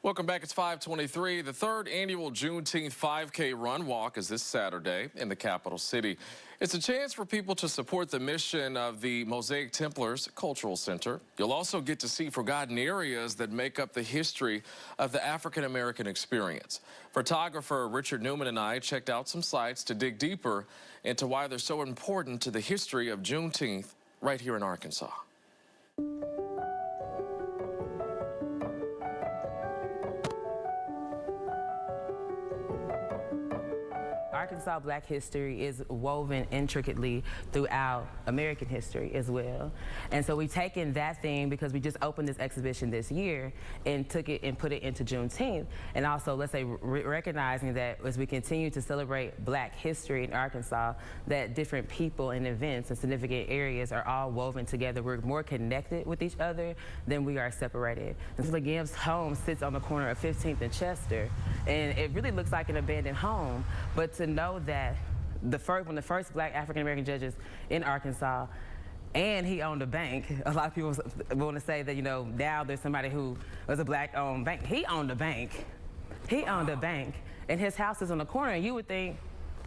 Welcome back. It's 5:23. The third annual Juneteenth 5K run walk is this Saturday in the capital city. It's a chance for people to support the mission of the Mosaic Templars Cultural Center. You'll also get to see forgotten areas that make up the history of the African American experience. Photographer Richard Newman and I checked out some sites to dig deeper into why they're so important to the history of Juneteenth right here in Arkansas. Arkansas Black history is woven intricately throughout American history as well. And so we've taken that theme, because we just opened this exhibition this year, and took it and put it into Juneteenth. And also, let's say, recognizing that as we continue to celebrate Black history in Arkansas, that different people and events and significant areas are all woven together. We're more connected with each other than we are separated. And so Gibbs' home sits on the corner of 15th and Chester, and it really looks like an abandoned home. But to know that one of the first Black African-American judges in Arkansas, and he owned a bank. A lot of people want to say that, you know, now there's somebody who was a Black-owned bank. He owned a bank. He owned a bank, and his house is on the corner, and you would think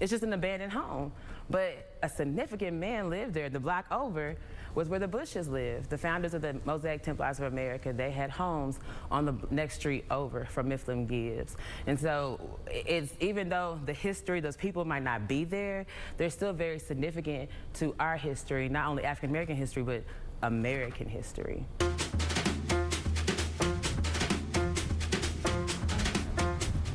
it's just an abandoned home. But a significant man lived there. The block over was where the Bushes lived. The founders of the Mosaic Templars of America, they had homes on the next street over from Mifflin Gibbs. And so it's, even though the history, those people might not be there, they're still very significant to our history, not only African American history, but American history.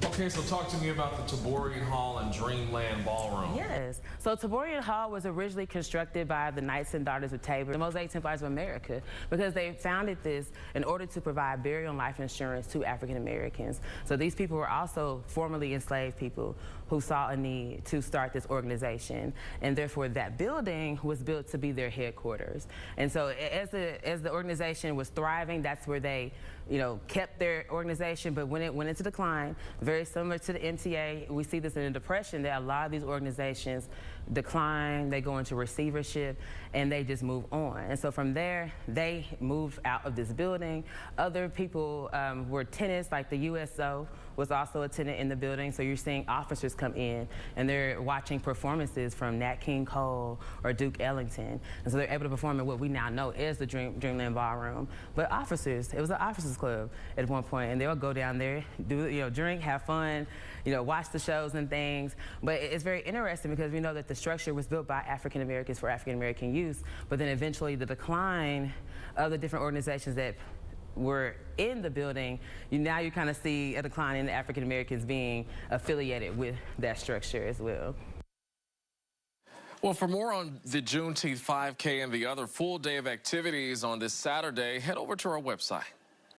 Okay, so talk to me about the Taborian Hall and Dreamland Ballroom. Yes. So Taborian Hall was originally constructed by the Knights and Daughters of Tabor, the Mosaic Templars of America, because they founded this in order to provide burial and life insurance to African Americans. So these people were also formerly enslaved people who saw a need to start this organization, and therefore that building was built to be their headquarters. And so as the organization was thriving, that's where they, you know, kept their organization. But when it went into decline, very similar to the MTA, we see this in the Depression, that a lot of these organizations decline, they go into receivership, and they just move on. And so from there, they moved out of this building. Other people were tenants, like the USO was also a tenant in the building. So you're seeing officers come in, and they're watching performances from Nat King Cole or Duke Ellington. And so they're able to perform in what we now know is the Dreamland Ballroom. But officers, it was an officers club at one point, and they'll go down there, do, you know, drink, have fun, you know, watch the shows and things. But it's very interesting, because we know that the structure was built by African Americans for African American use, but then eventually the decline of the different organizations that were in the building, now you kind of see a decline in the African Americans being affiliated with that structure as well. Well, for more on the Juneteenth 5K and the other full day of activities on this Saturday, head over to our website.